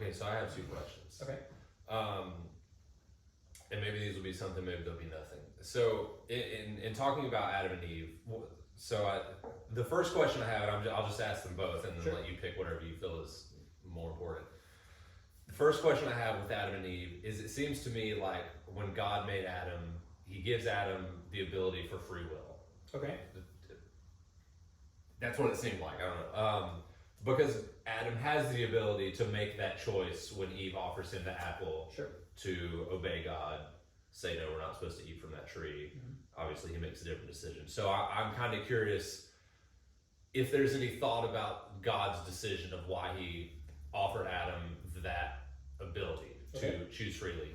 Okay, so I have two questions. Okay. And maybe these will be something, maybe they'll be nothing. So in talking about Adam and Eve, the first question I have, and I'll just ask them both and then let you pick whatever you feel is more important. The first question I have with Adam and Eve is, it seems to me like when God made Adam, he gives Adam the ability for free will. Okay. That's what it seemed like. I don't know. Because Adam has the ability to make that choice when Eve offers him the apple to obey God, say, no, we're not supposed to eat from that tree. Obviously, he makes a different decision. So I'm kind of curious if there's any thought about God's decision of why he offered Adam that ability to choose freely.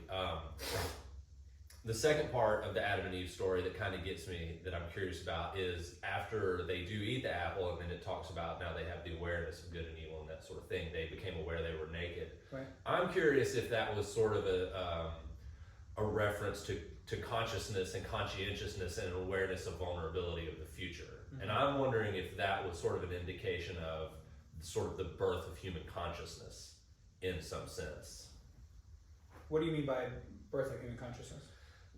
The second part of the Adam and Eve story that kind of gets me, that I'm curious about, is after they do eat the apple, and then it talks about now they have the awareness of good and evil and that sort of thing. They became aware they were naked. Right. I'm curious if that was sort of a reference to consciousness and conscientiousness and an awareness of vulnerability of the future. And I'm wondering if that was sort of an indication of sort of the birth of human consciousness in some sense. What do you mean by birth of human consciousness?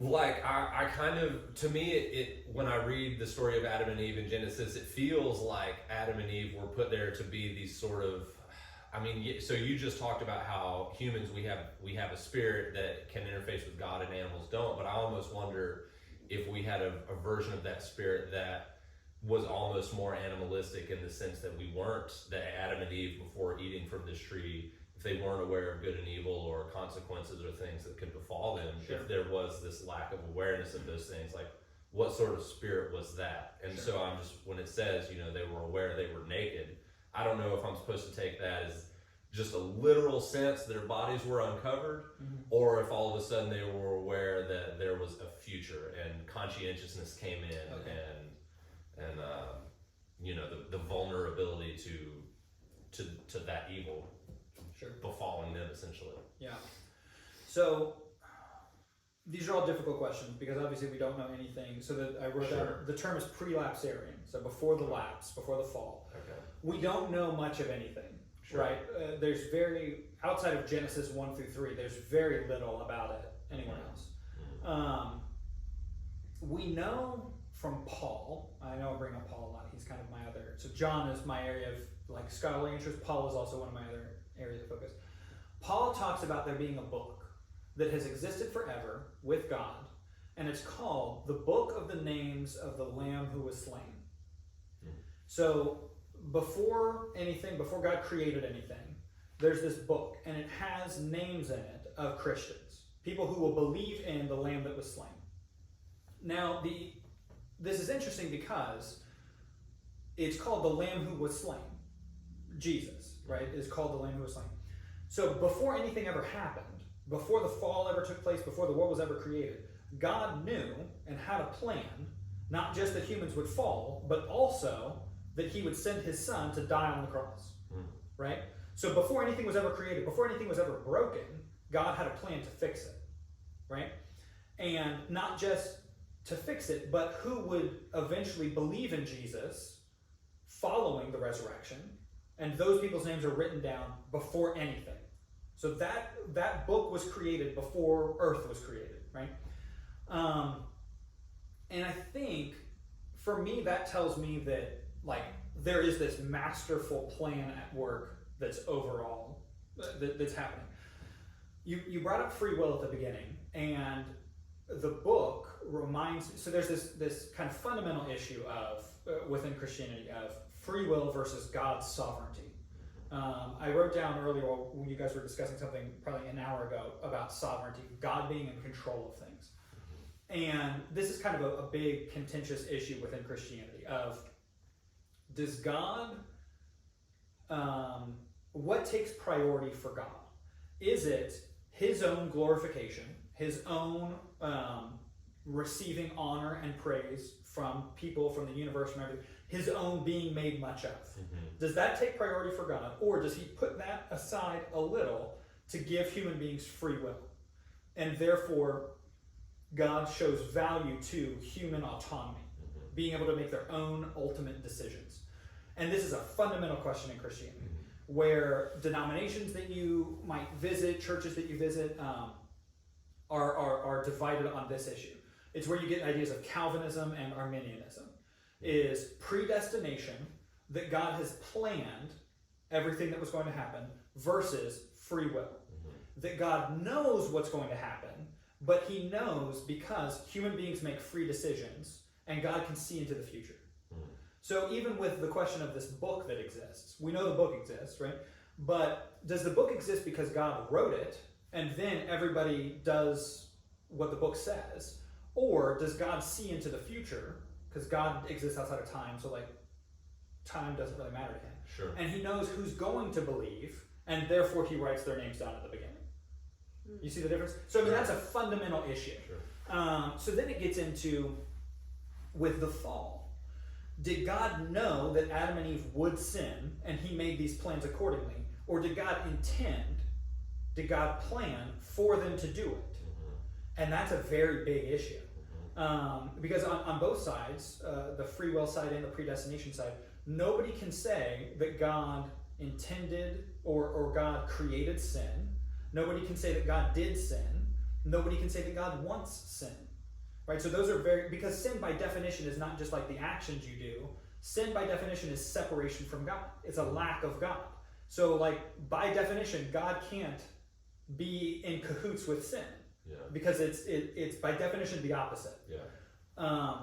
Like, I kind of, to me, it when I read the story of Adam and Eve in Genesis, it feels like Adam and Eve were put there to be these sort of, I mean, so you just talked about how humans, we have a spirit that can interface with God and animals don't, but I almost wonder if we had a version of that spirit that was almost more animalistic, in the sense that we weren't, that Adam and Eve, before eating from this tree, if they weren't aware of good and evil or consequences or things that could befall them, if there was this lack of awareness of those things, like what sort of spirit was that? And so I'm just, when it says, they were aware they were naked, I don't know if I'm supposed to take that as just a literal sense their bodies were uncovered, or if all of a sudden they were aware that there was a future and conscientiousness came in, and the vulnerability to that evil befalling them, essentially. Yeah. So these are all difficult questions because obviously we don't know anything. So that I wrote down, the term is prelapsarian, so before the lapse, before the fall. Okay. We don't know much of anything, right? There's outside of Genesis 1 through 3, there's very little about it anywhere else. We know from Paul, I know I bring up Paul a lot, he's kind of my other, so John is my area of like scholarly interest, Paul is also one of my other areas of focus. Paul talks about there being a book that has existed forever with God, and it's called the Book of the Names of the Lamb Who Was Slain. So before God created anything, there's this book, and it has names in it of Christians, people who will believe in the Lamb that was slain. Now, this is interesting because it's called the Lamb Who Was Slain. Jesus, right, is called the Lamb Who Was Slain. So before anything ever happened, before the fall ever took place, before the world was ever created, God knew and had a plan, not just that humans would fall, but also that he would send his son to die on the cross, right? So before anything was ever created, before anything was ever broken, God had a plan to fix it, right? And not just to fix it, but who would eventually believe in Jesus following the resurrection. And those people's names are written down before anything. So that book was created before Earth was created, right? And I think, for me, that tells me that, like, there is this masterful plan at work that's overall, that's happening. You brought up free will at the beginning, and the book reminds, so there's this kind of fundamental issue of, within Christianity, of free will versus God's sovereignty. I wrote down earlier when you guys were discussing something probably an hour ago about sovereignty, God being in control of things. And this is kind of a big contentious issue within Christianity of, does God, what takes priority for God? Is it his own glorification, his own receiving honor and praise from people, from the universe, from everything, his own being made much of? Does that take priority for God, or does he put that aside a little to give human beings free will? And therefore, God shows value to human autonomy, being able to make their own ultimate decisions. And this is a fundamental question in Christianity. where denominations that you might visit, churches that you visit, are divided on this issue. It's where you get ideas of Calvinism and Arminianism. Is predestination, that God has planned everything that was going to happen, versus free will. That God knows what's going to happen, but he knows because human beings make free decisions and God can see into the future. So even with the question of this book that exists, we know the book exists, right? But does the book exist because God wrote it and then everybody does what the book says? Or does God see into the future? Because God exists outside of time, so like time doesn't really matter to him. Sure. And he knows who's going to believe, and therefore he writes their names down at the beginning. You see the difference? So I mean, that's a fundamental issue. Sure. So then it gets into, with the fall, did God know that Adam and Eve would sin, and he made these plans accordingly? Or did God plan for them to do it? And that's a very big issue. Because on both sides, the free will side and the predestination side, nobody can say that God intended or God created sin. Nobody can say that God did sin. Nobody can say that God wants sin. Right? So those are because sin by definition is not just like the actions you do. Sin by definition is separation from God. It's a lack of God. So like by definition, God can't be in cahoots with sin. Yeah. Because it's by definition the opposite. Yeah.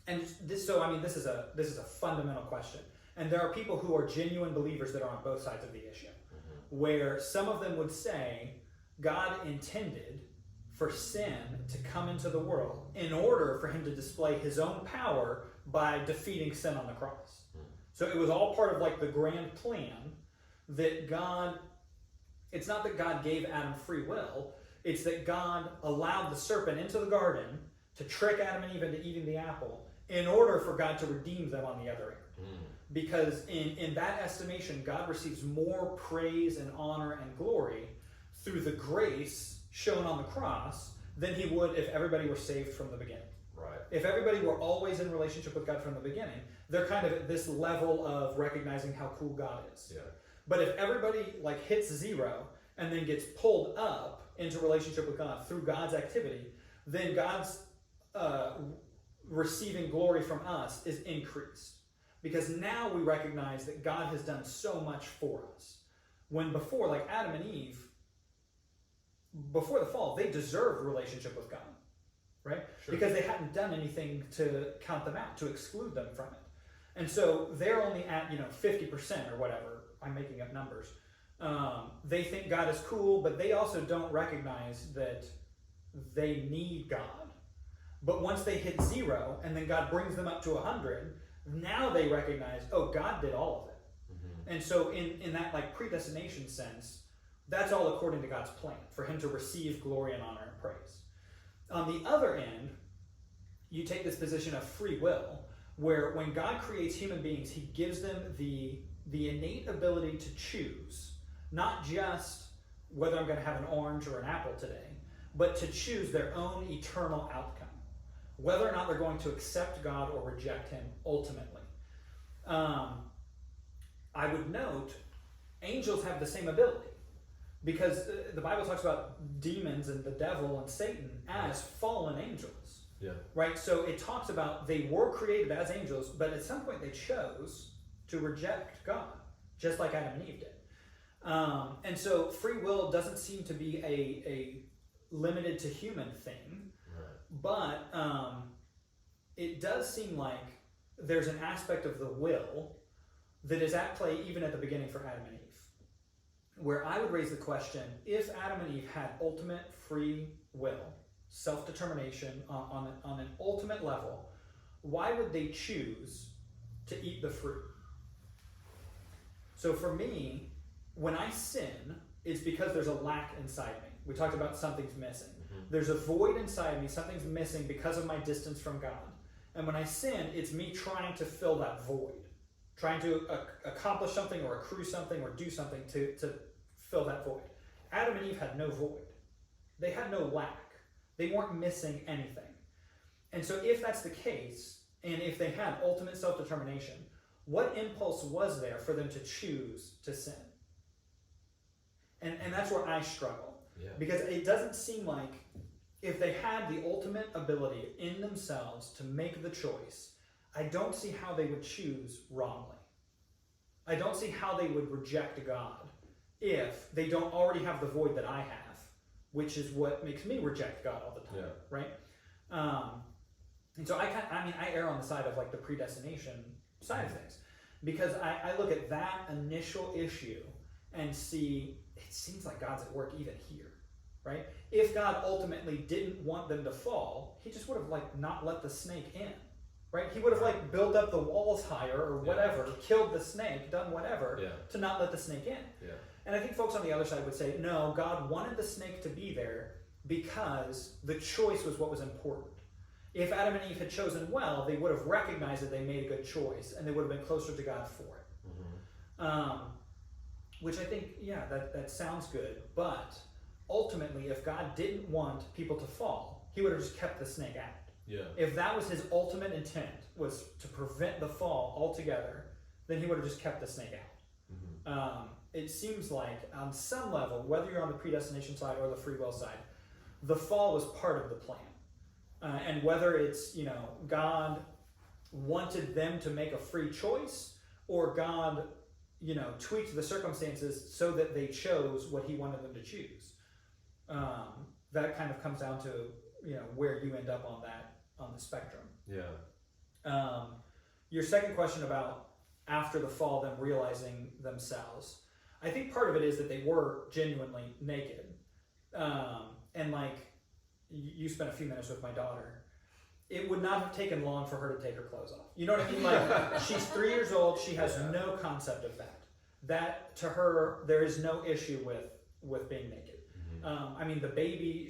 And this, so I mean, this is a fundamental question. And there are people who are genuine believers that are on both sides of the issue, where some of them would say God intended for sin to come into the world in order for him to display his own power by defeating sin on the cross. So it was all part of like the grand plan that God, it's not that God gave Adam free will, it's that God allowed the serpent into the garden to trick Adam and Eve into eating the apple in order for God to redeem them on the other end. Because in that estimation, God receives more praise and honor and glory through the grace shown on the cross than he would if everybody were saved from the beginning. Right. If everybody were always in relationship with God from the beginning, they're kind of at this level of recognizing how cool God is. Yeah. But if everybody like hits zero and then gets pulled up into relationship with God through God's activity, then God's receiving glory from us is increased. Because now we recognize that God has done so much for us. When before, like Adam and Eve, before the fall, they deserved relationship with God, right? Sure. Because they hadn't done anything to count them out, to exclude them from it. And so they're only at, 50% or whatever. I'm making up numbers. They think God is cool, but they also don't recognize that they need God. But once they hit zero, and then God brings them up to 100, now they recognize, oh, God did all of it. And so in that like predestination sense, that's all according to God's plan, for him to receive glory and honor and praise. On the other end, you take this position of free will, where when God creates human beings, he gives them the innate ability to choose, not just whether I'm going to have an orange or an apple today, but to choose their own eternal outcome, whether or not they're going to accept God or reject him ultimately. I would note, angels have the same ability, because the Bible talks about demons and the devil and Satan as fallen angels. Yeah. Right? So it talks about they were created as angels, but at some point they chose to reject God, just like Adam and Eve did. And so free will doesn't seem to be a limited to human thing, but it does seem like there's an aspect of the will that is at play even at the beginning for Adam and Eve. Where I would raise the question, if Adam and Eve had ultimate free will, self-determination on an ultimate level, why would they choose to eat the fruit? So for me, when I sin, it's because there's a lack inside me. We talked about something's missing. There's a void inside me, something's missing because of my distance from God. And when I sin, it's me trying to fill that void, trying to accomplish something or accrue something or do something to fill that void. Adam and Eve had no void. They had no lack. They weren't missing anything. And so if that's the case, and if they had ultimate self-determination, what impulse was there for them to choose to sin? And that's where I struggle. Yeah. Because it doesn't seem like if they had the ultimate ability in themselves to make the choice, I don't see how they would choose wrongly. I don't see how they would reject God if they don't already have the void that I have, which is what makes me reject God all the time, right? And so I err on the side of like the predestination side of things, because I look at that initial issue and see it seems like God's at work even here, right? If God ultimately didn't want them to fall, he just would have like not let the snake in, right? He would have like built up the walls higher or whatever, killed the snake, done whatever to not let the snake in. Yeah. And I think folks on the other side would say, no, God wanted the snake to be there because the choice was what was important. If Adam and Eve had chosen well, they would have recognized that they made a good choice and they would have been closer to God for it. Mm-hmm. Which I think, that sounds good. But ultimately, if God didn't want people to fall, he would have just kept the snake out. Yeah. If that was his ultimate intent, was to prevent the fall altogether, then he would have just kept the snake out. Mm-hmm. It seems like on some level, whether you're on the predestination side or the free will side, the fall was part of the plan. And whether it's, God wanted them to make a free choice, or God, tweaked the circumstances so that they chose what he wanted them to choose. That kind of comes down to, where you end up on the spectrum. Yeah. Your second question about after the fall, them realizing themselves. I think part of it is that they were genuinely naked. And like, you spent a few minutes with my daughter. It would not have taken long for her to take her clothes off. You know what I mean? Like, she's 3 years old. She has no concept of that. That, to her, there is no issue with being naked. Mm-hmm. The baby,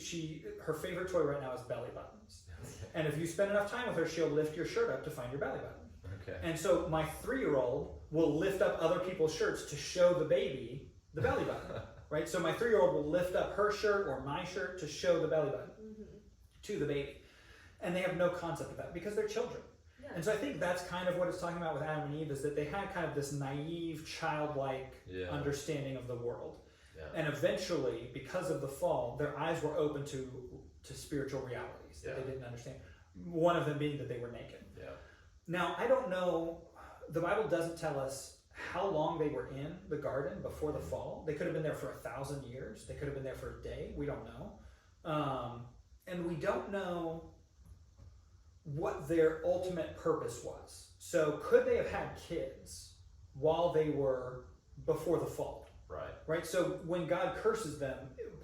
her favorite toy right now is belly buttons. And if you spend enough time with her, she'll lift your shirt up to find your belly button. Okay. And so my 3-year-old will lift up other people's shirts to show the baby the belly button. Right? So my 3-year-old will lift up her shirt or my shirt to show the belly button to the baby. And they have no concept of that because they're children. Yeah. And so I think that's kind of what it's talking about with Adam and Eve, is that they had kind of this naive, childlike understanding of the world. Yeah. And eventually, because of the fall, their eyes were open to spiritual realities that they didn't understand. One of them being that they were naked. Yeah. Now, I don't know, the Bible doesn't tell us how long they were in the garden before the fall. They could have been there for 1,000 years. They could have been there for a day. We don't know. And we don't know what their ultimate purpose was. So could they have had kids while they were before the fall? Right. So when God curses them,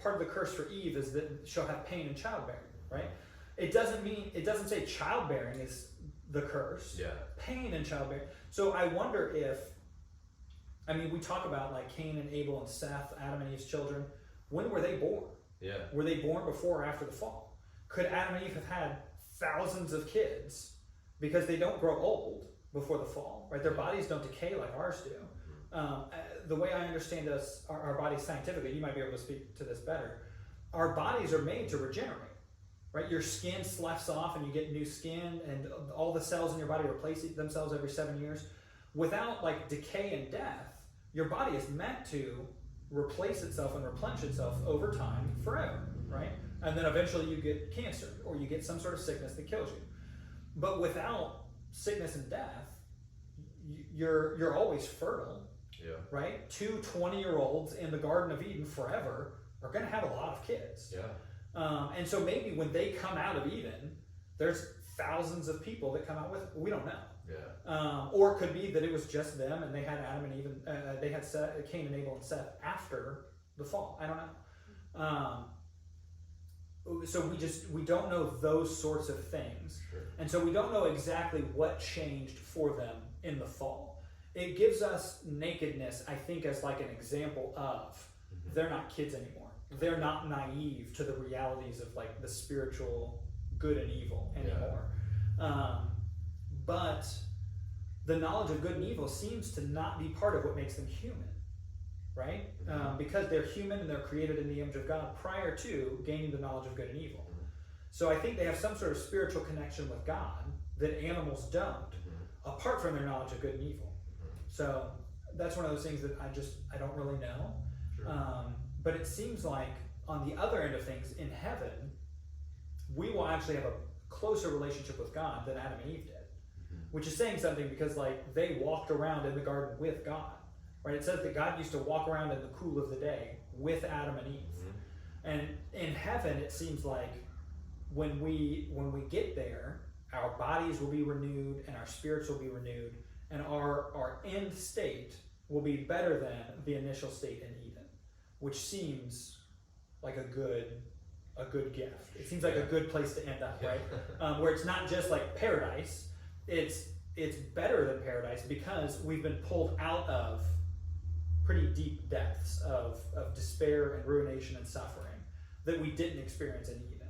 part of the curse for Eve is that she'll have pain in childbearing, right? It doesn't say childbearing is the curse. Yeah. Pain in childbearing. So I wonder if, we talk about like Cain and Abel and Seth, Adam and Eve's children. When were they born? Yeah. Were they born before or after the fall? Could Adam and Eve have had thousands of kids because they don't grow old before the fall, right? Their bodies don't decay like ours do. The way I understand our bodies scientifically, you might be able to speak to this better. Our bodies are made to regenerate, right? Your skin sloughs off and you get new skin, and all the cells in your body replace themselves every 7 years. Without like decay and death, your body is meant to replace itself and replenish itself over time forever, right? And then eventually you get cancer or you get some sort of sickness that kills you. But without sickness and death, you're always fertile, right? 2 20-year-olds in the Garden of Eden forever are going to have a lot of kids. Yeah. And so maybe when they come out of Eden, there's thousands of people that come out with it. We don't know. Yeah. Or it could be that it was just them and they had Adam and Eve, they had Cain and Abel and Seth after the fall. I don't know. So we don't know those sorts of things. Sure. And so we don't know exactly what changed for them in the fall. It gives us nakedness, I think, as like an example of they're not kids anymore. They're not naive to the realities of like the spiritual good and evil anymore. Yeah. But the knowledge of good and evil seems to not be part of what makes them human. Right? Because they're human and they're created in the image of God prior to gaining the knowledge of good and evil. So I think they have some sort of spiritual connection with God that animals don't, apart from their knowledge of good and evil. So that's one of those things that I don't really know. Sure. But it seems like on the other end of things, in heaven, we will actually have a closer relationship with God than Adam and Eve did. Which is saying something, because like they walked around in the garden with God, right? It says that God used to walk around in the cool of the day with Adam and Eve. And in heaven, it seems like when we get there, our bodies will be renewed and our spirits will be renewed, and our end state will be better than the initial state in Eden, which seems like a good gift. It seems like a good place to end up, right? Where it's not just like paradise, it's better than paradise because we've been pulled out of pretty deep depths of despair and ruination and suffering that we didn't experience in Eden.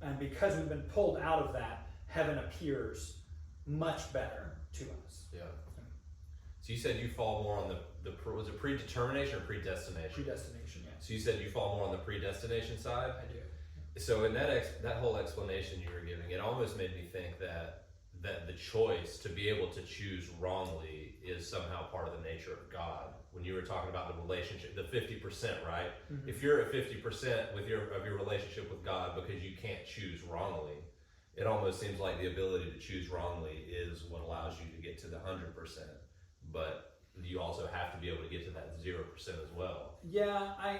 And because we've been pulled out of that, heaven appears much better to us. Yeah. So you said you fall more on was it predetermination or predestination? Predestination, yeah. So you said you fall more on the predestination side? I do. So in that whole explanation you were giving, it almost made me think that the choice to be able to choose wrongly is somehow part of the nature of God. When you were talking about the relationship, the 50%, right? Mm-hmm. If you're at 50% of your relationship with God because you can't choose wrongly, it almost seems like the ability to choose wrongly is what allows you to get to the 100%. But you also have to be able to get to that 0% as well. Yeah, I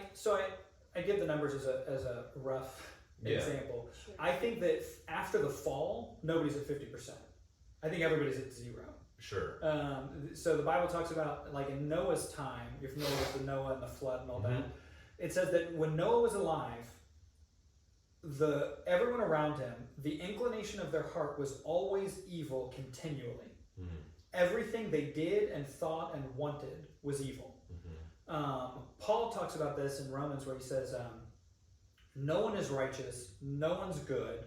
give the numbers as a rough example. Sure. I think that after the fall, nobody's at 50%. I think everybody's at 0. Sure. So the Bible talks about, like in Noah's time, you're familiar with the Noah and the flood and all that. It says that when Noah was alive, everyone around him, the inclination of their heart was always evil continually. Everything they did and thought and wanted was evil. Paul talks about this in Romans where he says, no one is righteous, no one's good,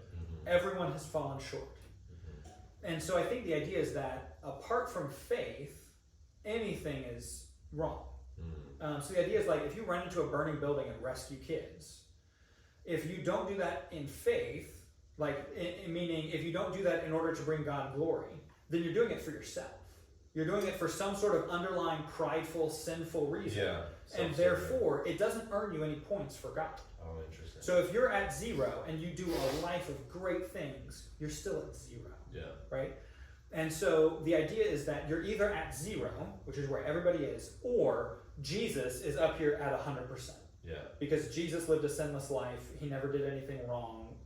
everyone has fallen short. And so I think the idea is that apart from faith, anything is wrong. So the idea is like if you run into a burning building and rescue kids, if you don't do that in faith, like meaning if you don't do that in order to bring God glory, then you're doing it for yourself. You're doing it for some sort of underlying prideful, sinful reason. Yeah. And therefore, it doesn't earn you any points for God. Oh, interesting. So if you're at 0 and you do a life of great things, you're still at 0. Yeah. Right? And so the idea is that you're either at 0, which is where everybody is, or Jesus is up here at 100%. Yeah. Because Jesus lived a sinless life. He never did anything wrong.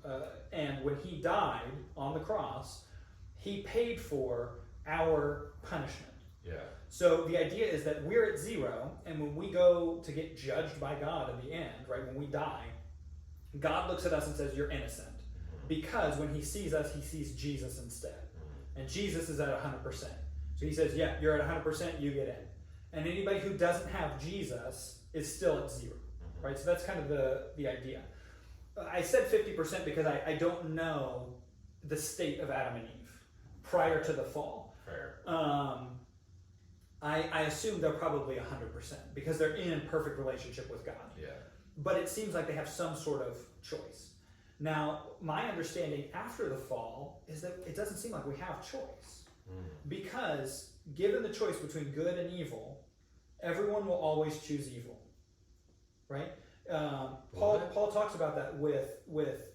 And when he died on the cross, he paid for our punishment. Yeah. So the idea is that we're at 0, and when we go to get judged by God in the end, right, when we die, God looks at us and says, you're innocent. Because when he sees us, he sees Jesus instead. And Jesus is at 100%. So he says, yeah, you're at 100%, you get in. And anybody who doesn't have Jesus is still at 0. Right? So that's kind of the idea. I said 50% because I don't know the state of Adam and Eve prior to the fall. Fair. I assume they're probably 100% because they're in perfect relationship with God. Yeah. But it seems like they have some sort of choice. Now, my understanding after the fall is that it doesn't seem like we have choice. Because given the choice between good and evil, everyone will always choose evil. Right? Paul talks about that with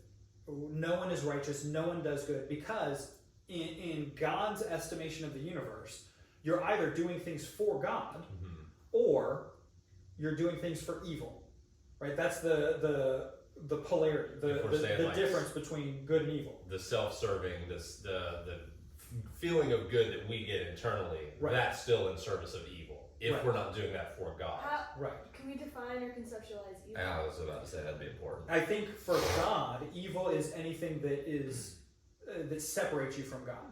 no one is righteous, no one does good, because in God's estimation of the universe, you're either doing things for God or you're doing things for evil. Right? That's the polarity, the difference between good and evil. The self-serving, the feeling of good that we get internally, that's still in service of evil. If we're not doing that for God. Can we define or conceptualize evil? I was about to say that'd be important. I think for God, evil is anything that separates you from God.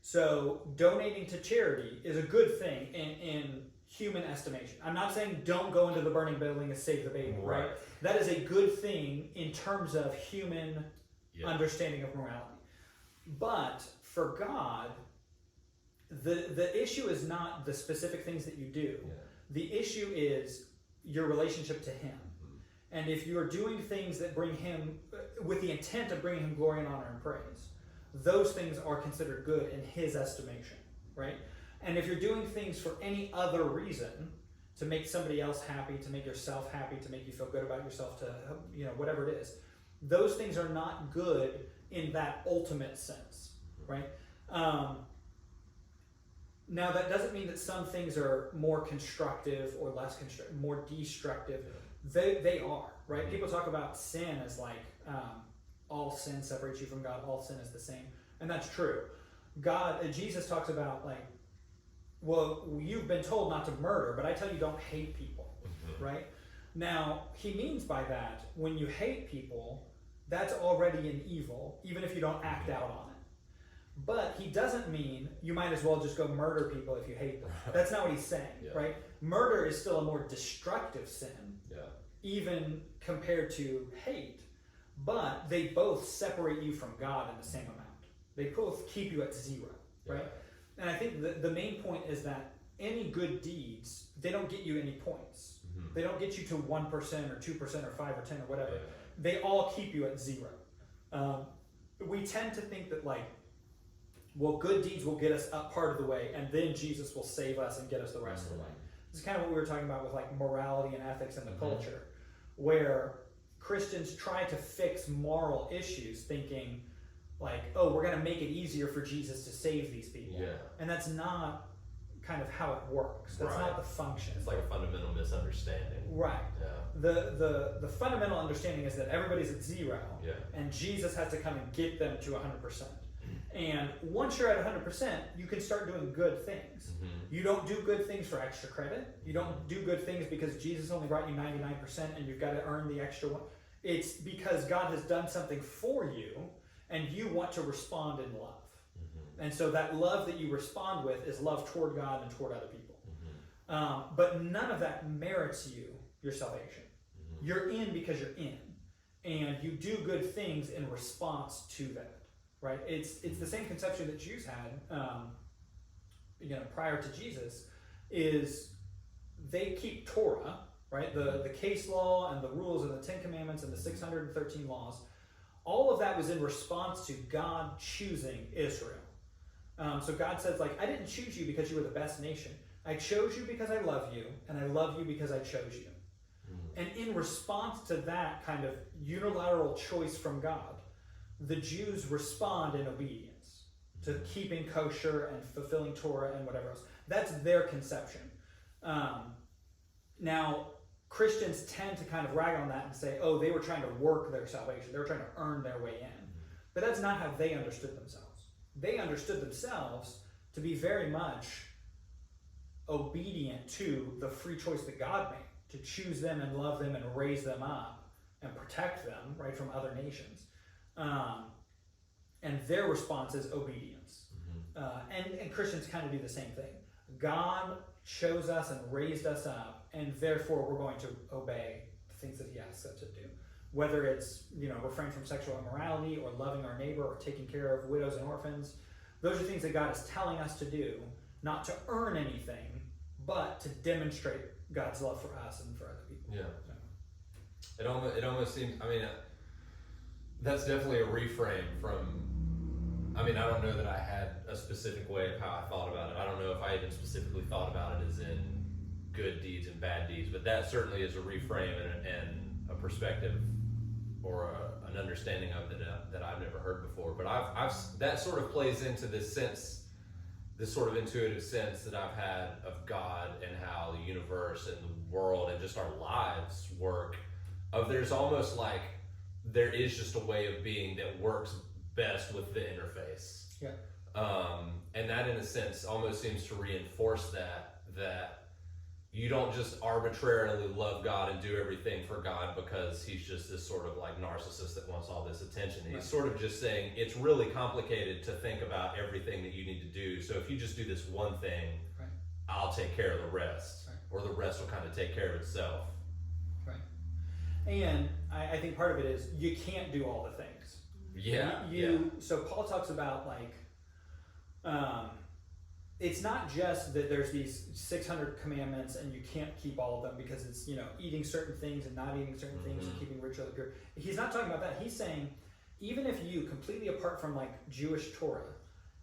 So donating to charity is a good thing in human estimation. I'm not saying don't go into the burning building and save the baby, right? That is a good thing in terms of human understanding of morality. But for God, the issue is not the specific things that you do. The issue is your relationship to him. And if you're doing things that bring him, with the intent of bringing him glory and honor and praise, those things are considered good in his estimation, right? And if you're doing things for any other reason, to make somebody else happy, to make yourself happy, to make you feel good about yourself, to, whatever it is, those things are not good in that ultimate sense, right? Now, that doesn't mean that some things are more constructive or less constructive, more destructive. They are, right? People talk about sin as like all sin separates you from God, all sin is the same. And that's true. Jesus talks about like, well, you've been told not to murder, but I tell you don't hate people, right? Now, he means by that, when you hate people, that's already an evil, even if you don't act out on it. But he doesn't mean you might as well just go murder people if you hate them. That's not what he's saying, right? Murder is still a more destructive sin, even compared to hate. But they both separate you from God in the same amount. They both keep you at zero, right? And I think the main point is that any good deeds, they don't get you any points. They don't get you to 1% or 2% or 5 or 10 or whatever. They all keep you at zero. We tend to think that like, well, good deeds will get us up part of the way, and then Jesus will save us and get us the rest of the way. This is kind of what we were talking about with like morality and ethics in the culture, where Christians try to fix moral issues thinking like, oh, we're going to make it easier for Jesus to save these people. And that's not kind of how it works. That's not the function. It's like a fundamental misunderstanding. Right. The fundamental understanding is that everybody's at zero, and Jesus has to come and get them to 100%. And once you're at 100%, you can start doing good things. You don't do good things for extra credit. You don't do good things because Jesus only brought you 99% and you've got to earn the extra one. It's because God has done something for you and you want to respond in love. And so that love that you respond with is love toward God and toward other people. But none of that merits you your salvation. You're in because you're in. And you do good things in response to that. Right, it's the same conception that Jews had, prior to Jesus, is they keep Torah, right? The case law and the rules and the 10 Commandments and the 613 laws. All of that was in response to God choosing Israel. So God says, like, I didn't choose you because you were the best nation. I chose you because I love you, and I love you because I chose you. And in response to that kind of unilateral choice from God, the Jews respond in obedience to keeping kosher and fulfilling Torah and whatever else. That's their conception. Now, Christians tend to kind of rag on that and say, oh, they were trying to work their salvation. They were trying to earn their way in. But that's not how they understood themselves. They understood themselves to be very much obedient to the free choice that God made, to choose them and love them and raise them up and protect them, right, from other nations. And their response is obedience. And Christians kind of do the same thing. God chose us and raised us up, and therefore we're going to obey the things that he asks us to do. Whether it's, refrain from sexual immorality or loving our neighbor or taking care of widows and orphans. Those are things that God is telling us to do, not to earn anything, but to demonstrate God's love for us and for other people. It almost seems, that's definitely a reframe from, I don't know that I had a specific way of how I thought about it. I don't know if I even specifically thought about it as in good deeds and bad deeds, but that certainly is a reframe and a perspective or an understanding of it that I've never heard before. But I've that sort of plays into this sense, this sort of intuitive sense that I've had of God and how the universe and the world and just our lives work. There's almost like there is just a way of being that works best with the interface. And that in a sense almost seems to reinforce that you don't just arbitrarily love God and do everything for God because he's just this sort of like narcissist that wants all this attention. He's sort of just saying it's really complicated to think about everything that you need to do. So if you just do this one thing, I'll take care of the rest, or the rest will kind of take care of itself. And I think part of it is you can't do all the things. So Paul talks about like, it's not just that there's these 600 commandments and you can't keep all of them because it's, eating certain things and not eating certain things and keeping ritually pure. He's not talking about that. He's saying, even if you, completely apart from like Jewish Torah,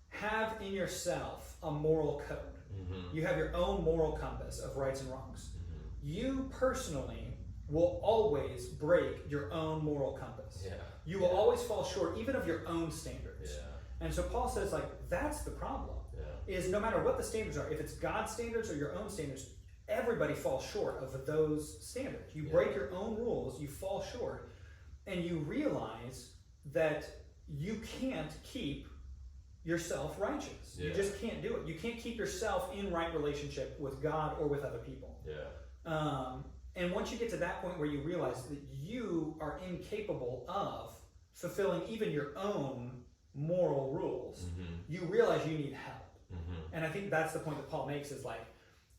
have in yourself a moral code, You have your own moral compass of rights and wrongs. You personally will always break your own moral compass. You will always fall short even of your own standards. And so Paul says, like, that's the problem. Is no matter what the standards are, if it's God's standards or your own standards, everybody falls short of those standards. You break your own rules, you fall short, and you realize that you can't keep yourself righteous. You just can't do it. You can't keep yourself in right relationship with God or with other people. And once you get to that point where you realize that you are incapable of fulfilling even your own moral rules, you realize you need help. And I think that's the point that Paul makes, is like,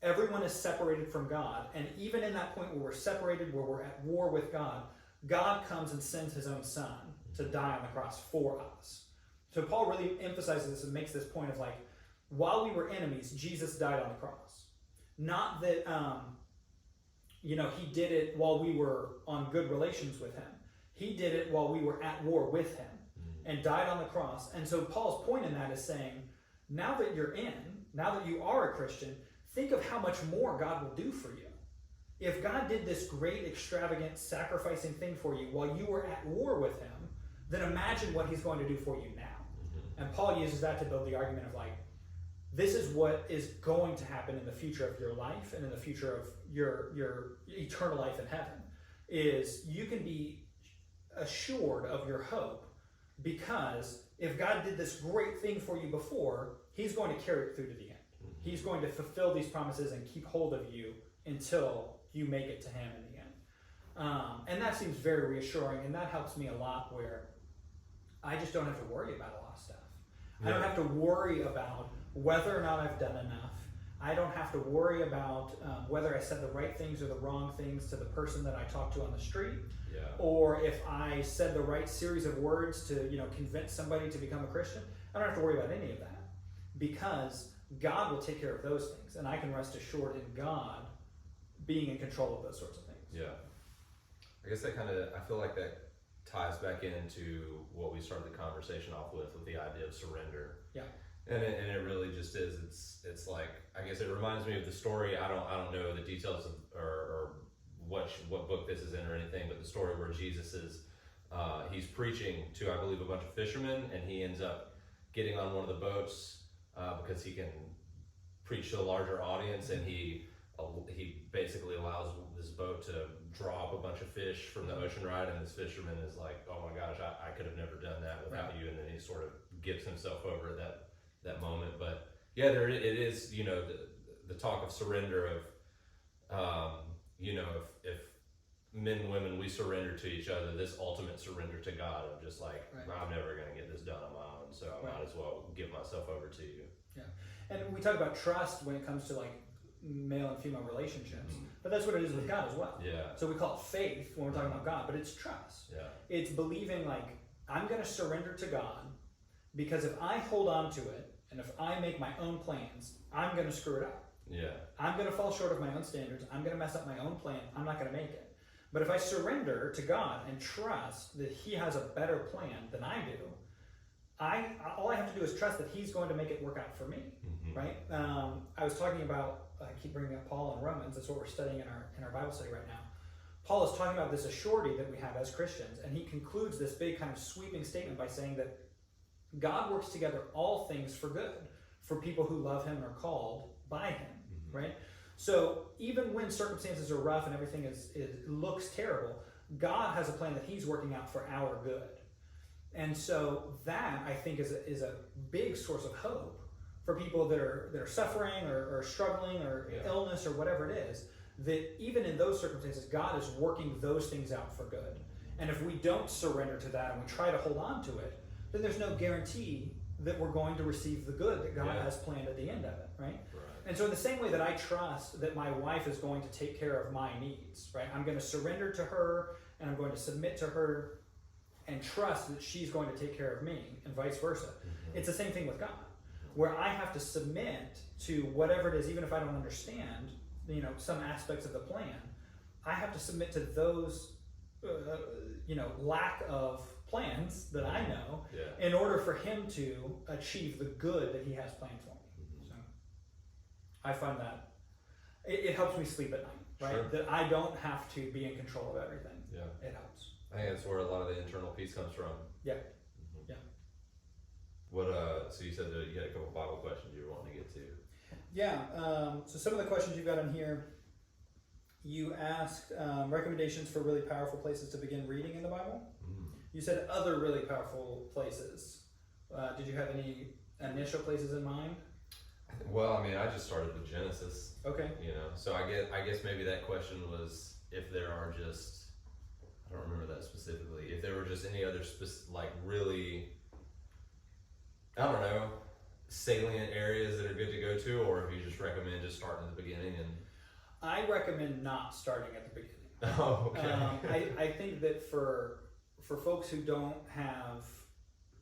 everyone is separated from God, and even in that point where we're separated, where we're at war with God, God comes and sends his own son to die on the cross for us. So Paul really emphasizes this and makes this point of, like, while we were enemies, Jesus died on the cross. Not that, he did it while we were on good relations with him. He did it while we were at war with him and died on the cross. And so Paul's point in that is saying, now that you are a Christian, think of how much more God will do for you. If God did this great, extravagant, sacrificing thing for you while you were at war with him, then imagine what he's going to do for you now. And Paul uses that to build the argument of, like, this is what is going to happen in the future of your life and in the future of your eternal life in heaven, is you can be assured of your hope, because if God did this great thing for you before, he's going to carry it through to the end. He's going to fulfill these promises and keep hold of you until you make it to him in the end. And that seems very reassuring, and that helps me a lot, where I just don't have to worry about a lot of stuff. I don't have to worry about whether or not I've done enough. I don't have to worry about whether I said the right things or the wrong things to the person that I talked to on the street, or if I said the right series of words to convince somebody to become a Christian. I don't have to worry about any of that, because God will take care of those things, and I can rest assured in God being in control of those sorts of things. I guess I feel like that ties back into what we started the conversation off with the idea of surrender. And it really just is. It's like, I guess it reminds me of the story. I don't know the details of or what book this is in or anything, but the story where Jesus is he's preaching to, I believe, a bunch of fishermen, and he ends up getting on one of the boats because he can preach to a larger audience, and he basically allows this boat to draw up a bunch of fish from the ocean ride, and this fisherman is like, oh my gosh, I could have never done that without you, and then he sort of gives himself over that moment. But it is, the talk of surrender of, if men and women, we surrender to each other, this ultimate surrender to God of just like, I'm never going to get this done on my own, so I might as well give myself over to you. And we talk about trust when it comes to, like, male and female relationships, but that's what it is with God as well. So we call it faith when we're talking about God, but it's trust. It's believing, like, I'm going to surrender to God, because if I hold on to it and if I make my own plans, I'm going to screw it up. I'm going to fall short of my own standards. I'm going to mess up my own plan. I'm not going to make it. But if I surrender to God and trust that he has a better plan than I do, all I have to do is trust that he's going to make it work out for me, right? I was talking about, I keep bringing up Paul in Romans. That's what we're studying in our Bible study right now. Paul is talking about this assurity that we have as Christians, and he concludes this big kind of sweeping statement by saying that God works together all things for good for people who love him and are called by him, right? So even when circumstances are rough and everything looks terrible, God has a plan that he's working out for our good. And so that, I think, is a big source of hope for people that are suffering or struggling or illness or whatever it is, that even in those circumstances, God is working those things out for good. And if we don't surrender to that and we try to hold on to it, then there's no guarantee that we're going to receive the good that God has planned at the end of it, right? And so in the same way that I trust that my wife is going to take care of my needs, right? I'm going to surrender to her, and I'm going to submit to her and trust that she's going to take care of me, and vice versa. It's the same thing with God, where I have to submit to whatever it is, even if I don't understand, some aspects of the plan. I have to submit to those, lack of plans that I know in order for him to achieve the good that he has planned for me. I find that it helps me sleep at night, right? Sure. That I don't have to be in control of everything. Yeah. It helps. I think that's where a lot of the internal peace comes from. Yeah. Mhm. Yeah. What so you said that you had a couple Bible questions you were wanting to get to. Yeah. So some of the questions you've got on here, you asked recommendations for really powerful places to begin reading in the Bible. You said other really powerful places. Did you have any initial places in mind? Well, I mean, I just started with Genesis. Okay. You know, so I guess maybe that question was if there are just, I don't remember that specifically, if there were just any other like really, I don't know, salient areas that are good to go to, or if you just recommend just starting at the beginning. And I recommend not starting at the beginning. Oh, okay. I think that for folks who don't have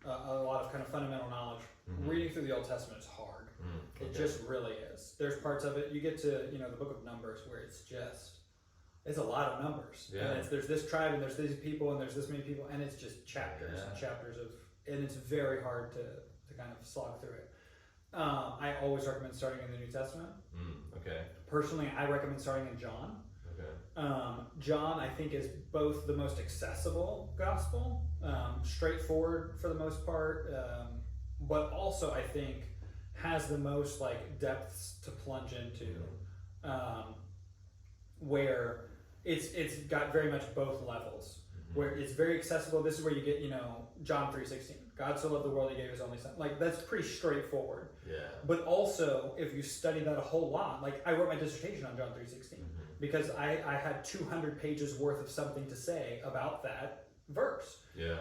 a lot of kind of fundamental knowledge, reading through the Old Testament is hard. Okay. It just really is. There's parts of it, you get to, the book of Numbers where it's a lot of numbers. Yeah. And there's this tribe and there's these people and there's this many people and it's just chapters and chapters and it's very hard to kind of slog through it. I always recommend starting in the New Testament. Okay. Personally, I recommend starting in John. Okay. John, I think, is both the most accessible gospel, straightforward for the most part, but also I think has the most like depths to plunge into, where it's got very much both levels. Where it's very accessible. This is where you get, John 3:16. God so loved the world, he gave his only son. Like, that's pretty straightforward. Yeah. But also, if you study that a whole lot, like I wrote my dissertation on John 3:16 because I had 200 pages worth of something to say about that verse. Yeah.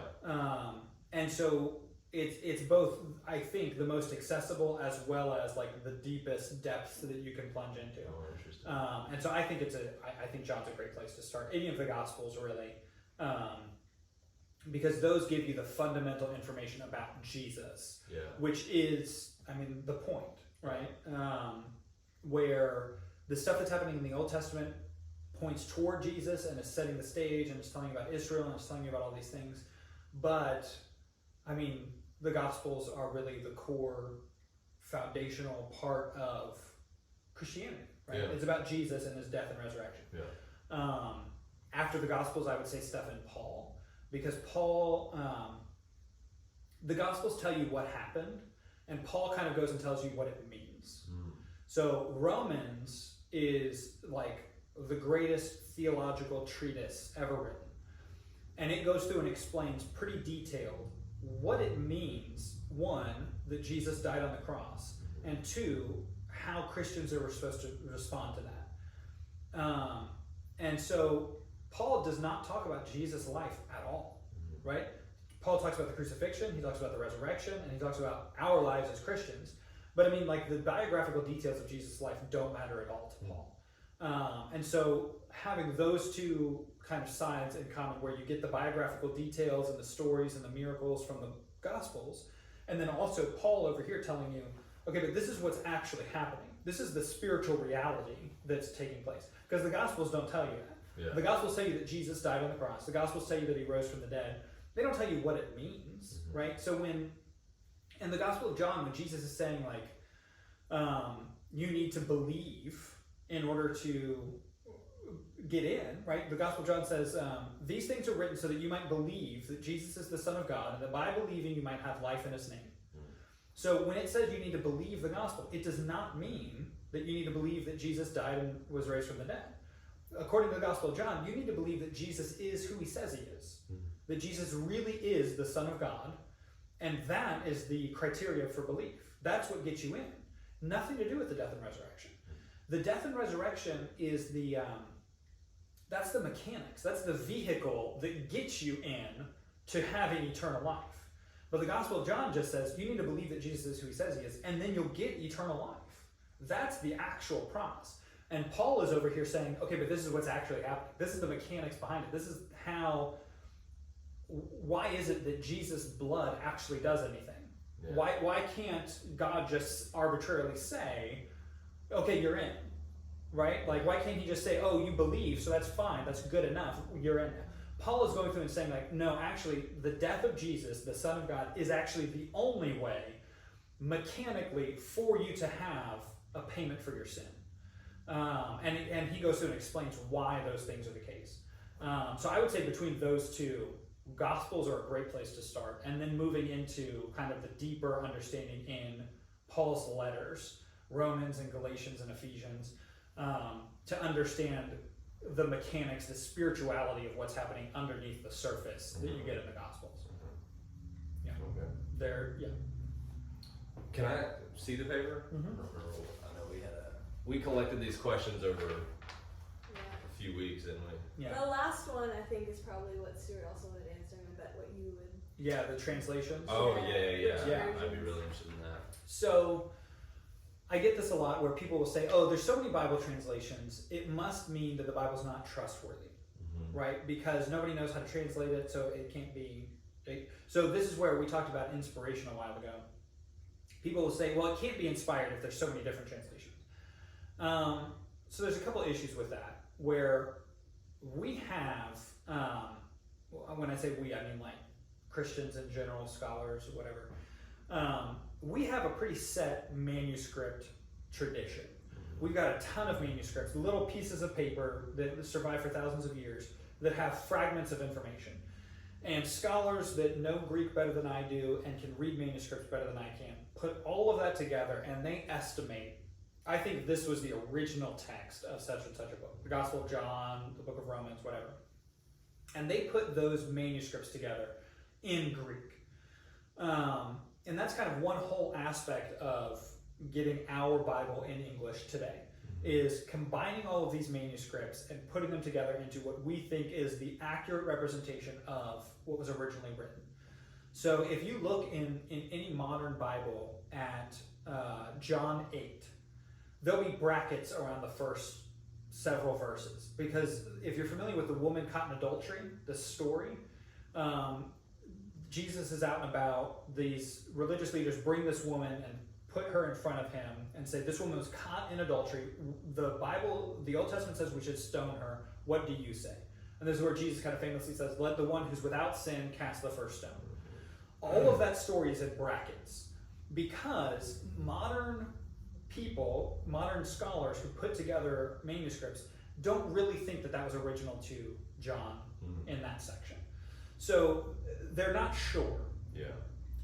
And so it's both, I think, the most accessible as well as like the deepest depths that you can plunge into. Oh, interesting. And so I think I think John's a great place to start. Any of the Gospels really. Because those give you the fundamental information about Jesus, which is, the point, right? Where the stuff that's happening in the Old Testament points toward Jesus and is setting the stage and is telling you about Israel and is telling you about all these things. But, the Gospels are really the core foundational part of Christianity, right? Yeah. It's about Jesus and his death and resurrection. Yeah. After the Gospels, I would say stuff in Paul, because Paul, the Gospels tell you what happened, and Paul kind of goes and tells you what it means. So Romans is like the greatest theological treatise ever written, and it goes through and explains pretty detailed what it means, one, that Jesus died on the cross, and two, how Christians are supposed to respond to that. And so Paul does not talk about Jesus' life at all, right? Paul talks about the crucifixion, he talks about the resurrection, and he talks about our lives as Christians. But the biographical details of Jesus' life don't matter at all to Paul. And so having those two kind of sides in common, where you get the biographical details and the stories and the miracles from the Gospels, and then also Paul over here telling you, okay, but this is what's actually happening. This is the spiritual reality that's taking place. Because the Gospels don't tell you that. Yeah. The Gospels tell you that Jesus died on the cross. The Gospels tell you that he rose from the dead. They don't tell you what it means, right? So in the Gospel of John, when Jesus is saying you need to believe in order to get in, right? The Gospel of John says, these things are written so that you might believe that Jesus is the Son of God, and that by believing you might have life in his name. So when it says you need to believe the gospel, it does not mean that you need to believe that Jesus died and was raised from the dead. According to the Gospel of John, you need to believe that Jesus is who he says he is. That Jesus really is the Son of God, and that is the criteria for belief. That's what gets you in. Nothing to do with the death and resurrection. The death and resurrection is that's the mechanics. That's the vehicle that gets you in to having eternal life. But the Gospel of John just says, you need to believe that Jesus is who he says he is, and then you'll get eternal life. That's the actual promise. And Paul is over here saying, okay, but this is what's actually happening. This is the mechanics behind it. This is why is it that Jesus' blood actually does anything? Yeah. Why can't God just arbitrarily say, okay, you're in, right? Like, why can't he just say, oh, you believe, so that's fine, that's good enough, you're in. Paul is going through and saying, no, actually, the death of Jesus, the Son of God, is actually the only way, mechanically, for you to have a payment for your sin. And he goes through and explains why those things are the case. So I would say between those two, Gospels are a great place to start. And then moving into kind of the deeper understanding in Paul's letters, Romans and Galatians and Ephesians, to understand the mechanics, the spirituality of what's happening underneath the surface that you get in the Gospels. Yeah. Okay. Yeah. Can I see the paper? Mm-hmm. I know we collected these questions over Yeah. a few weeks, didn't we? Yeah. The last one I think is probably what Stuart also would answer. I bet what you would. Yeah, the translations. Oh Yeah. yeah. I'd be really interested in that. So I get this a lot where people will say, oh, there's so many Bible translations, it must mean that the Bible's not trustworthy, right? Because nobody knows how to translate it, so it can't be. So this is where we talked about inspiration a while ago. People will say, well, it can't be inspired if there's so many different translations. So there's a couple issues with that, where we have, when I say we, I mean like Christians in general, scholars, or whatever. We have a pretty set manuscript tradition. We've got a ton of manuscripts, little pieces of paper that survive for thousands of years that have fragments of information. And scholars that know Greek better than I do and can read manuscripts better than I can put all of that together and they estimate, I think this was the original text of such and such a book, the Gospel of John, the Book of Romans, whatever. And they put those manuscripts together in Greek. And that's kind of one whole aspect of getting our Bible in English today, is combining all of these manuscripts and putting them together into what we think is the accurate representation of what was originally written. So if you look in any modern Bible at John 8, there'll be brackets around the first several verses. Because if you're familiar with the woman caught in adultery, the story, Jesus is out and about. These religious leaders bring this woman and put her in front of him and say, this woman was caught in adultery. The Bible, the Old Testament says we should stone her. What do you say? And this is where Jesus kind of famously says, let the one who's without sin cast the first stone. All of that story is in brackets because modern people, modern scholars who put together manuscripts don't really think that that was original to John in that section. So they're not sure. Yeah.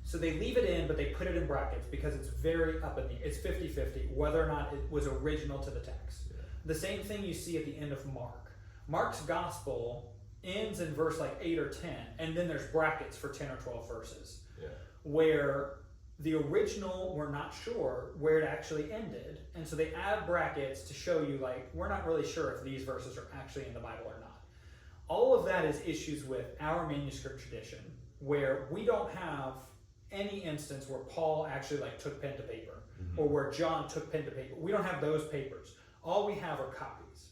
So they leave it in, but they put it in brackets because it's very up in the, it's 50-50 whether or not it was original to the text. Yeah. The same thing you see at the end of Mark. Mark's gospel ends in verse like 8 or 10, and then there's brackets for 10 or 12 verses. Yeah. Where the original, we're not sure where it actually ended, and so they add brackets to show you like, we're not really sure if these verses are actually in the Bible or not. All of that is issues with our manuscript tradition, where we don't have any instance where Paul actually like took pen to paper, or where John took pen to paper. We don't have those papers. All we have are copies.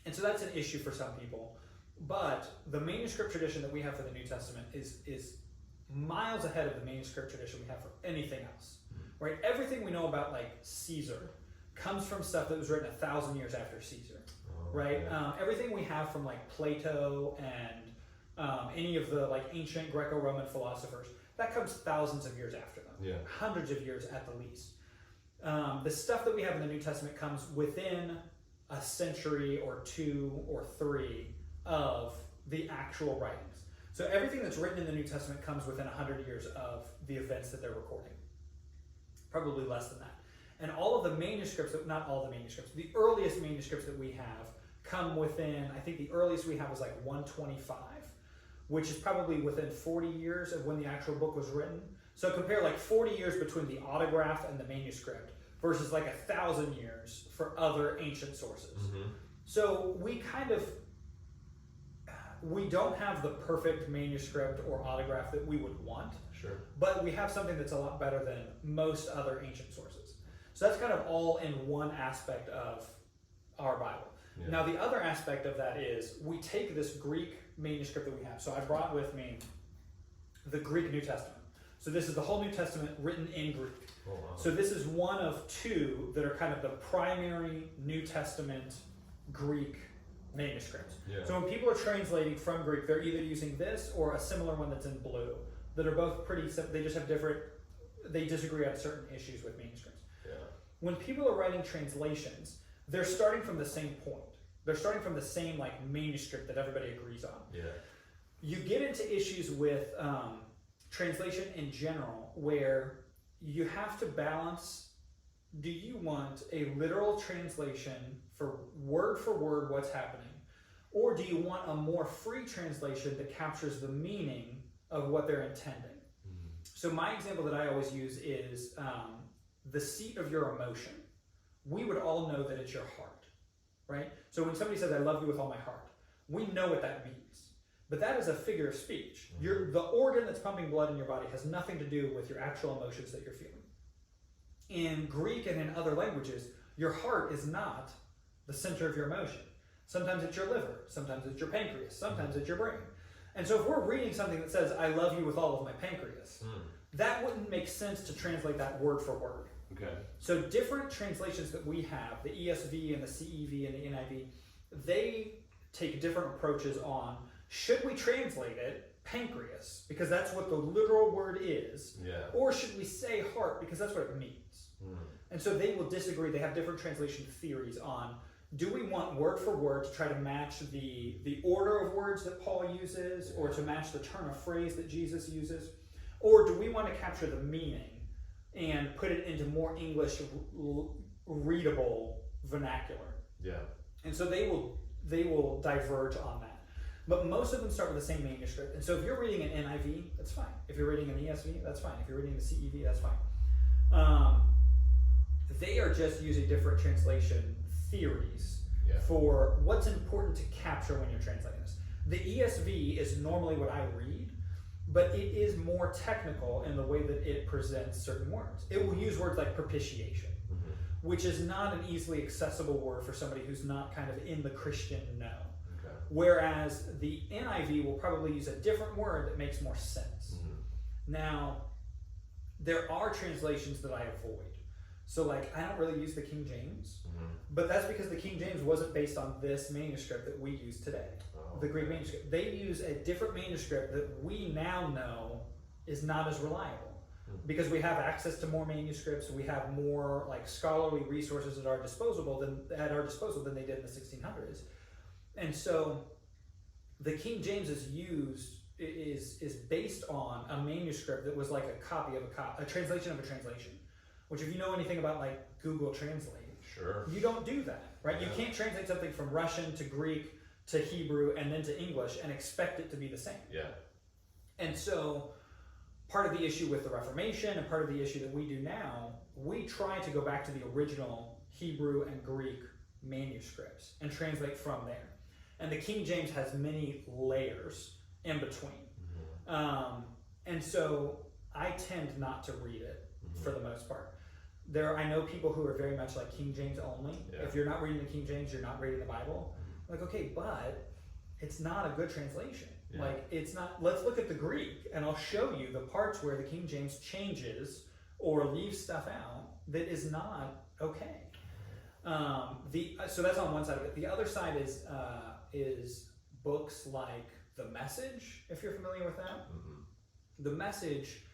And so that's an issue for some people. But the manuscript tradition that we have for the New Testament is miles ahead of the manuscript tradition we have for anything else. Right? Everything we know about like Caesar comes from stuff that was written 1,000 years after Caesar. Right? Yeah. Everything we have from like Plato and any of the like ancient Greco-Roman philosophers, that comes thousands of years after them. Yeah. Hundreds of years at the least. The stuff that we have in the New Testament comes within a century or 2 or 3 of the actual writings. So everything that's written in the New Testament comes within 100 years of the events that they're recording. Probably less than that. And all of the manuscripts, not all the manuscripts, the earliest manuscripts that we have come within, I think the earliest we have was like 125, which is probably within 40 years of when the actual book was written. So compare like 40 years between the autograph and the manuscript versus like 1,000 years for other ancient sources. So we don't have the perfect manuscript or autograph that we would want. Sure. But we have something that's a lot better than most other ancient sources. So that's kind of all in one aspect of our Bible. Yeah. Now the other aspect of that is we take this Greek manuscript that we have. So I brought with me the Greek New Testament. So this is the whole New Testament written in Greek. Oh, wow. So this is one of 2 that are kind of the primary New Testament Greek manuscripts. Yeah. So when people are translating from Greek, they're either using this or a similar one that's in blue that are both pretty simple. They just have different, they disagree on certain issues with manuscripts. Yeah. when people are writing translations, they're starting from the same point. They're starting from the same like manuscript that everybody agrees on. Yeah. You get into issues with translation in general where you have to balance, do you want a literal translation for word what's happening? Or do you want a more free translation that captures the meaning of what they're intending? So my example that I always use is the seat of your emotion. We would all know that it's your heart, right? So when somebody says, I love you with all my heart, we know what that means. But that is a figure of speech. The organ that's pumping blood in your body has nothing to do with your actual emotions that you're feeling. In Greek and in other languages, your heart is not the center of your emotion. Sometimes it's your liver, sometimes it's your pancreas, sometimes it's your brain. And so if we're reading something that says, I love you with all of my pancreas, that wouldn't make sense to translate that word for word. Okay. So different translations that we have, the ESV and the CEV and the NIV, they take different approaches on, should we translate it pancreas, because that's what the literal word is, or should we say heart, because that's what it means? And so they will disagree. They have different translation theories on, do we want word for word to try to match the order of words that Paul uses, or to match the turn of phrase that Jesus uses? Or do we want to capture the meaning and put it into more English readable vernacular? Yeah. And so they will diverge on that. But most of them start with the same manuscript. And so if you're reading an NIV, that's fine. If you're reading an ESV, that's fine. If you're reading the CEV, that's fine. They are just using different translation theories for what's important to capture when you're translating this. The ESV is normally what I read, but it is more technical in the way that it presents certain words. It will use words like propitiation, which is not an easily accessible word for somebody who's not kind of in the Christian know. Okay. Whereas the NIV will probably use a different word that makes more sense. Now, there are translations that I avoid. So like, I don't really use the King James, but that's because the King James wasn't based on this manuscript that we use today, the Greek manuscript. They use a different manuscript that we now know is not as reliable, because we have access to more manuscripts, we have more like scholarly resources at our disposal than they did in the 1600s. And so the King James is based on a manuscript that was like a copy of a translation of a translation. Which, if you know anything about like Google Translate, you don't do that, right? You can't translate something from Russian to Greek to Hebrew and then to English and expect it to be the same. Yeah. And so part of the issue with the Reformation and part of the issue that we do now, we try to go back to the original Hebrew and Greek manuscripts and translate from there. And the King James has many layers in between. And so I tend not to read it for the most part. I know people who are very much like King James only. If you're not reading the King James, you're not reading the Bible. Like, okay, but it's not a good translation. Like, it's not. Let's look at the Greek, and I'll show you the parts where the King James changes or leaves stuff out that is not okay. So that's on one side of it. The other side is books like The Message, if you're familiar with that. The Message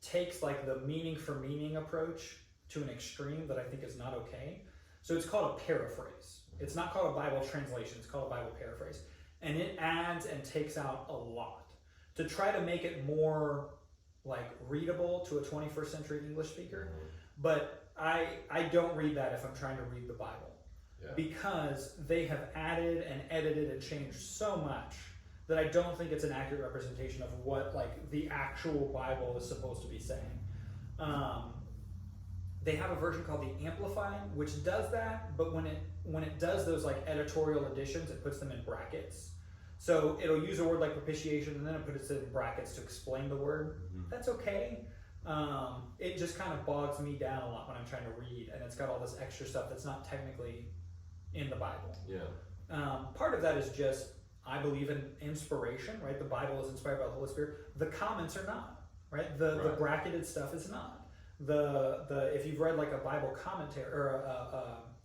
takes like the meaning for meaning approach to an extreme that I think is not okay. So it's called a paraphrase. It's not called a Bible translation, it's called a Bible paraphrase. And it adds and takes out a lot to try to make it more like readable to a 21st century English speaker. But I don't read that if I'm trying to read the Bible, because they have added and edited and changed so much that I don't think it's an accurate representation of what like the actual Bible is supposed to be saying. They have a version called the Amplified, which does that, but when it does those like editorial additions, it puts them in brackets. So it'll use a word like propitiation and then it puts it in brackets to explain the word. That's okay. It just kind of bogs me down a lot when I'm trying to read, and it's got all this extra stuff that's not technically in the Bible. Part of that is just, I believe in inspiration, right? The Bible is inspired by the Holy Spirit. The comments are not, right? The bracketed stuff is not. If you've read like a Bible commentary or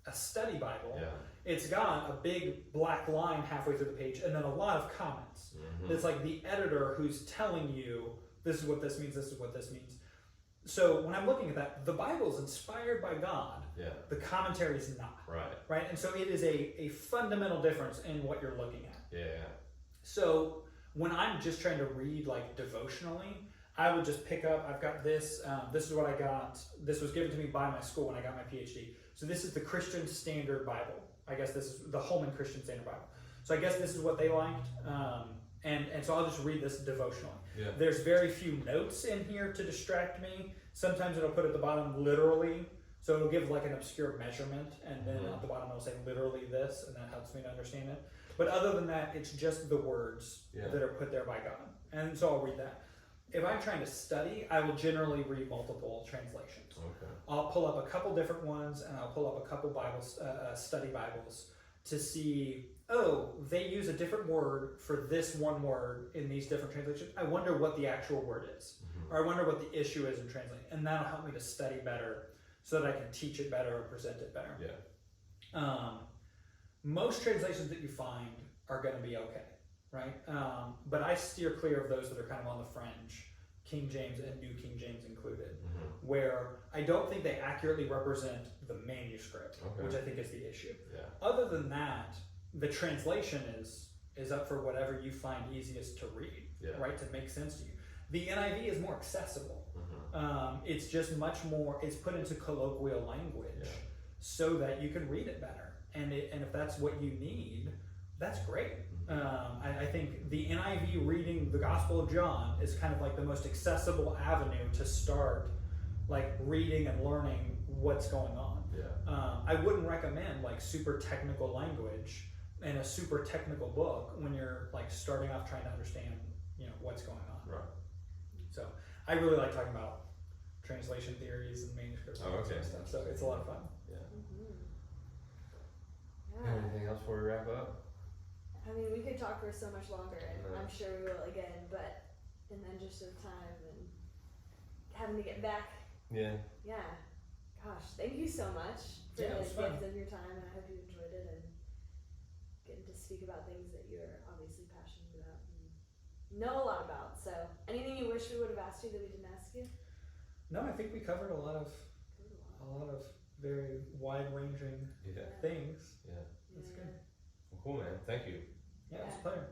a study Bible, it's got a big black line halfway through the page and then a lot of comments. It's like the editor who's telling you, this is what this means, this is what this means. So when I'm looking at that, the Bible is inspired by God. Yeah. The commentary is not. Right. Right? And so it is a fundamental difference in what you're looking at. Yeah. So when I'm just trying to read like devotionally, I would just pick up, I've got this, this is what I got. This was given to me by my school when I got my PhD. So this is the Christian Standard Bible. I guess this is the Holman Christian Standard Bible. So I guess this is what they liked. And so I'll just read this devotionally. Yeah. There's very few notes in here to distract me. Sometimes it'll put at the bottom literally. So it'll give like an obscure measurement, and then at the bottom it'll say literally this, and that helps me to understand it. But other than that, it's just the words that are put there by God. And so I'll read that. If I'm trying to study, I will generally read multiple translations. Okay. I'll pull up a couple different ones, and I'll pull up a couple Bibles, study Bibles, to see, oh, they use a different word for this one word in these different translations. I wonder what the actual word is, or I wonder what the issue is in translating, and that'll help me to study better, so that I can teach it better or present it better. Yeah. Most translations that you find are going to be okay, right? But I steer clear of those that are kind of on the fringe, King James and New King James included, where I don't think they accurately represent the manuscript, which I think is the issue. Yeah. Other than that, the translation is up for whatever you find easiest to read, right? To make sense to you. The NIV is more accessible. It's just much more, it's put into colloquial language so that you can read it better. And if that's what you need, that's great. I think the NIV reading the Gospel of John is kind of like the most accessible avenue to start like reading and learning what's going on. I wouldn't recommend like super technical language and a super technical book when you're like starting off trying to understand, what's going on. Right. So I really like talking about translation theories and manuscripts and stuff. So it's a lot of fun. Yeah. Yeah. Anything else before we wrap up? I mean, we could talk for so much longer, and I'm sure we will again, but in the interest of time and having to get back. Yeah. Gosh, thank you so much for the gift of your time, and I hope you enjoyed it and getting to speak about things that you're obviously passionate about and know a lot about. So, anything you wish we would have asked you that we didn't ask you? No, I think we covered a lot of very wide-ranging things. Yeah. That's good. Well, cool, man. Thank you. Yeah, it was a pleasure.